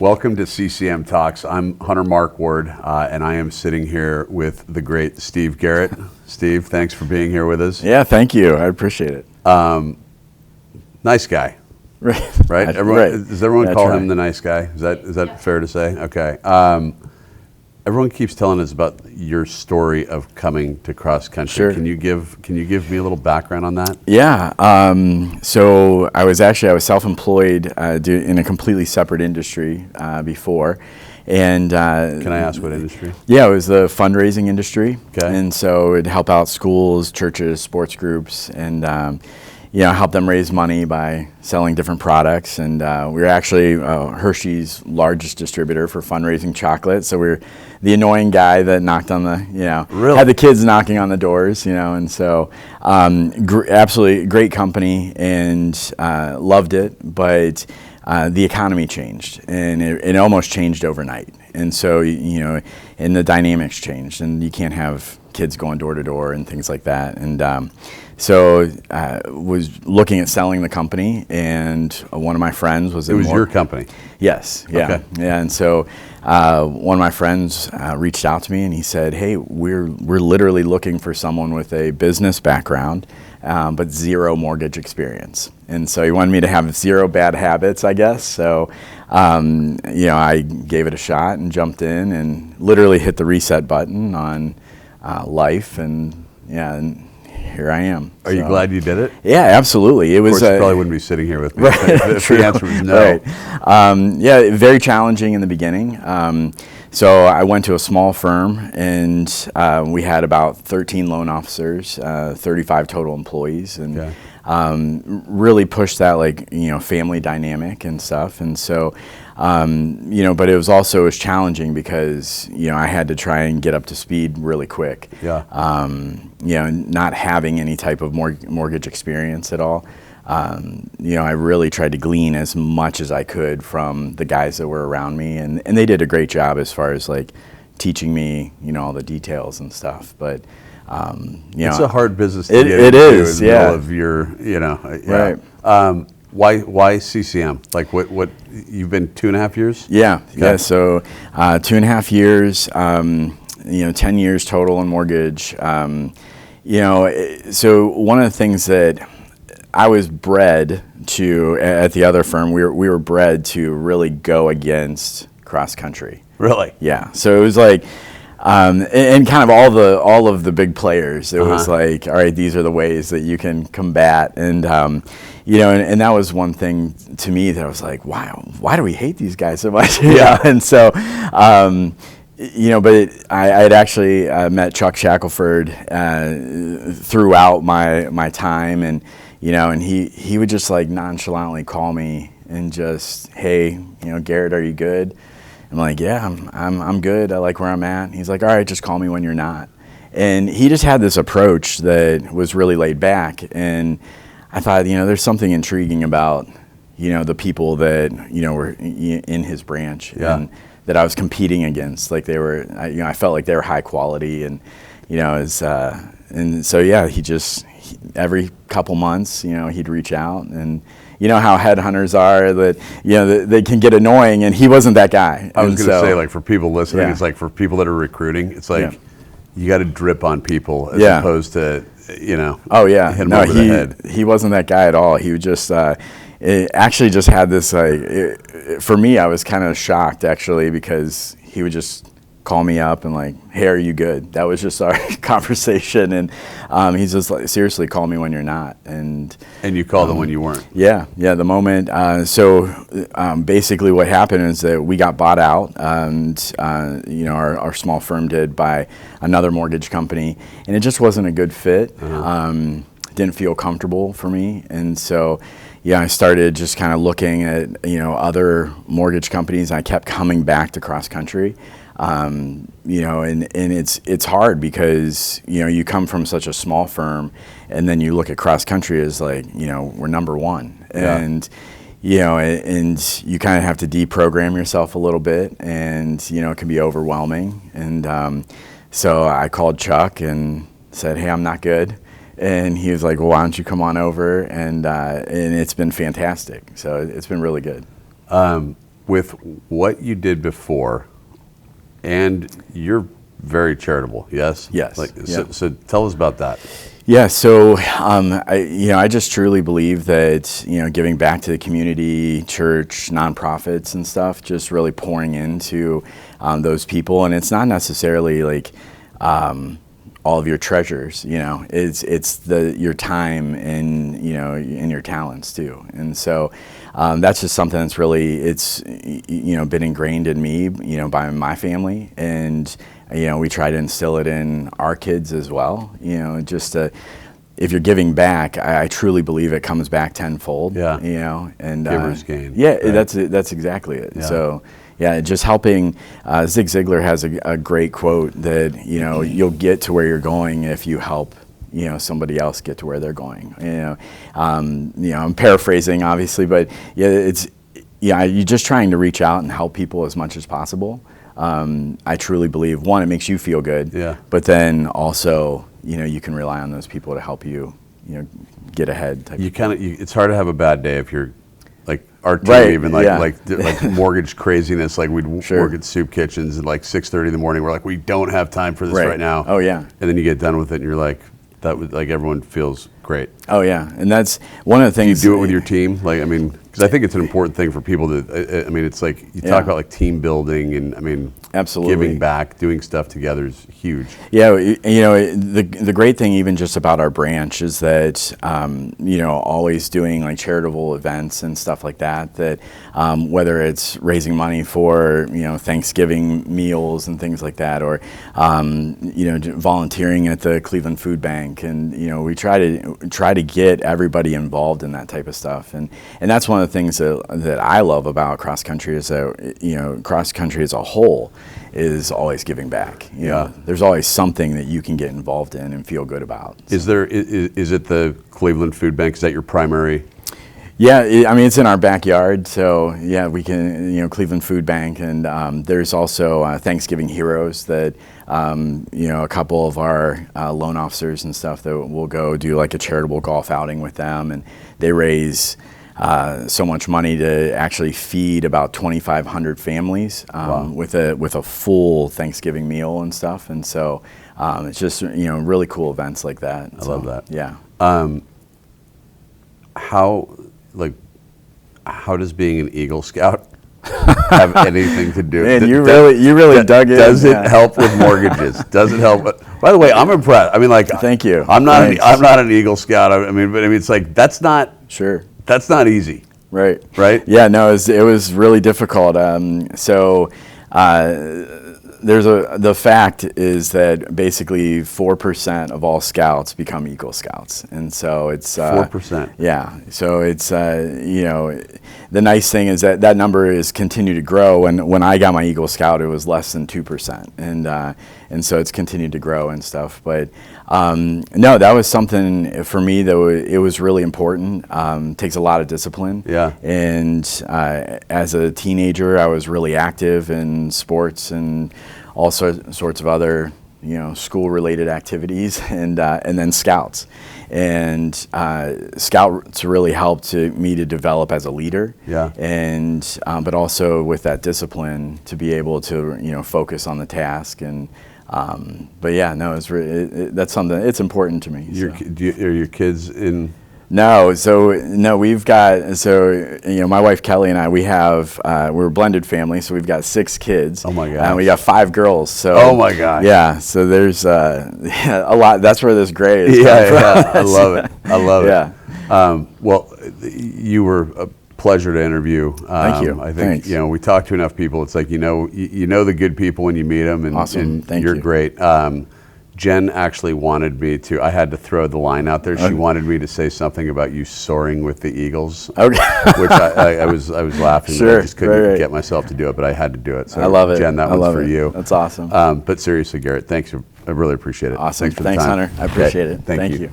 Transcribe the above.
Welcome to CCM Talks. I'm Hunter Markward, and I am sitting here with the great Steve Garrott. Steve, thanks for being here with us. Yeah, thank you. I appreciate it. Nice guy, Right. right? Does everyone call him the nice guy? Is that fair to say? Okay. Everyone keeps telling us about your story of coming to cross country. Sure. Can you give me a little background on that? Yeah. So I was self-employed in a completely separate industry before. And Can I ask what industry? Yeah, it was the fundraising industry. Okay. And so it'd help out schools, churches, sports groups, and help them raise money by selling different products. And we were actually Hershey's largest distributor for fundraising chocolate. So we were the annoying guy that knocked on the, Really? had the kids knocking on the doors, and so absolutely great company and loved it. But the economy changed, and it almost changed overnight. And so, and the dynamics changed, and you can't have kids going door to door and things like that. And so I was looking at selling the company, and one of my friends was... It was your company? Yes. Yeah. Okay. Yeah. And so one of my friends reached out to me, and he said, "Hey, we're literally looking for someone with a business background, but zero mortgage experience." And so he wanted me to have zero bad habits, I guess. So, I gave it a shot and jumped in and literally hit the reset button on life, and here I am. Are you glad you did it? Yeah, absolutely. It was. Of course, you probably wouldn't be sitting here with me if True. the answer was no. Right. Very challenging in the beginning. So I went to a small firm, and we had about 13 loan officers, 35 total employees, and Okay. Really pushed that family dynamic and stuff. And so, but it was challenging because I had to try and get up to speed really quick. Yeah. Not having any type of mortgage experience at all. I really tried to glean as much as I could from the guys that were around me, and they did a great job as far as teaching me, all the details and stuff. But it's a hard business to get it into is, in the middle of your, Right. Why CCM? What you've been 2.5 years? Yeah. Okay. Yeah. So 2.5 years, 10 years total in mortgage. So one of the things that I was bred to at the other firm, we were bred to really go against cross country. Really? Yeah. So it was and kind of all of the big players. It was all right, these are the ways that you can combat, and and that was one thing to me that I was like, wow, why do we hate these guys so much? Yeah. And so, but I had actually met Chuck Shackelford throughout my time, and and he would just nonchalantly call me and just, "Hey, Garrett, are you good?" I'm like, "Yeah, I'm good. I like where I'm at." And he's like, "All right, just call me when you're not." And he just had this approach that was really laid back, and I thought, there's something intriguing about, the people that were in his branch, and that I was competing against. They were, I felt like they were high quality, and and so he every couple months, he'd reach out, and how headhunters are, that they can get annoying, and he wasn't that guy. I was going to say, for people listening, Yeah. it's for people that are recrecruiting, it's you got to drip on people as Yeah. opposed to Oh yeah, hit them over the head. He wasn't that guy at all. He would just actually just had this for me, I was kind of shocked actually, because he would just call me up and "Hey, are you good?" That was just our conversation, and he's just "Seriously, call me when you're not." And you called them when you weren't. Yeah, the moment. Basically what happened is that we got bought out, and our small firm did, by another mortgage company, and it just wasn't a good fit. Didn't feel comfortable for me, and so I started just kind of looking at other mortgage companies. I kept coming back to cross country. And it's hard because you come from such a small firm, and then you look at cross country as we're number one, and and you kind of have to deprogram yourself a little bit, and it can be overwhelming. And so I called Chuck and said, "Hey, I'm not good." And he was like, "Well, why don't you come on over?" And it's been fantastic. So it's been really good. with what you did before, and you're very charitable, yes? Yes. So tell us about that. Yeah, so I just truly believe that giving back to the community, church, nonprofits, and stuff, just really pouring into those people, and it's not necessarily like all of your treasures, it's your time and your talents too, and so that's just something that's really been ingrained in me, by my family, and we try to instill it in our kids as well. If you're giving back, I truly believe it comes back tenfold. Yeah. And givers gain. Yeah, right? that's exactly it. Yeah. So. Yeah, just helping. Zig Ziglar has a great quote that you'll get to where you're going if you help somebody else get to where they're going. I'm paraphrasing obviously, but you're just trying to reach out and help people as much as possible. I truly believe, one, it makes you feel good. Yeah. But then also you can rely on those people to help you get ahead. It's hard to have a bad day if you're like our team, right, even like mortgage craziness. Like we'd work at soup kitchens at like 6:30 in the morning. We're like, we don't have time for this right now. Oh yeah. And then you get done with it, and you're like, that was like everyone feels great. Oh yeah, and that's one of the things. You do it with your team, because I think it's an important thing for people to. It's like you talk about like team building, and absolutely giving back, doing stuff together is huge. Yeah, the great thing even just about our branch is that always doing like charitable events and stuff like that. That whether it's raising money for Thanksgiving meals and things like that, or volunteering at the Cleveland Food Bank, and we try to get everybody involved in that type of stuff, and that's one of the things that I love about cross country is that cross country as a whole is always giving back. There's always something that you can get involved in and feel good about. So. Is it the Cleveland Food Bank? Is that your primary? Yeah, it's in our backyard, so yeah, we can, Cleveland Food Bank, and there's also Thanksgiving Heroes that, a couple of our loan officers and stuff that will go do like a charitable golf outing with them, and they raise so much money to actually feed about 2,500 families with a full Thanksgiving meal and stuff, and so it's just really cool events like that. I love that. Yeah. How does being an Eagle Scout have anything to do? Man, you really dug in. Does it help with mortgages? Does it help? By the way, I'm impressed. Thank you. I'm not an Eagle Scout. But it's like that's not easy. Right. Right. Yeah. No, it was really difficult. The fact is that basically 4% of all scouts become Eagle Scouts, and so it's 4%. Yeah, so it's the nice thing is that number is continued to grow. And when I got my Eagle Scout, it was less than 2%, and so it's continued to grow and stuff. But no, that was something for me though. It was really important. Takes a lot of discipline. Yeah. And as a teenager, I was really active in sports and all sorts of other school-related activities, and then scouts. And scouts really helped me to develop as a leader. Yeah. And but also with that discipline to be able to focus on the task. And but yeah, no, that's something. It's important to me. Are your kids in? No, we've got, my wife Kelly and I, we're a blended family, so we've got 6 kids. Oh my God. And we got 5 girls, so. Oh my God. Yeah, so there's a lot, that's where this gray is. Yeah, I love it. I love it. Yeah. Well, you were a pleasure to interview. Thank you. I think, Thanks. We talk to enough people, it's like, you know the good people when you meet them, and, awesome. and Thank you're you. great. Jen actually wanted me to, I had to throw the line out there. She wanted me to say something about you soaring with the Eagles. Okay. Which I was laughing. Sure. But I just couldn't get myself to do it, but I had to do it. So I love it. Jen, that one's for you. That's awesome. But seriously, Garrett, thanks. I really appreciate it. Awesome. Thanks for the Thanks, time. Hunter. I appreciate it. Thank you. you.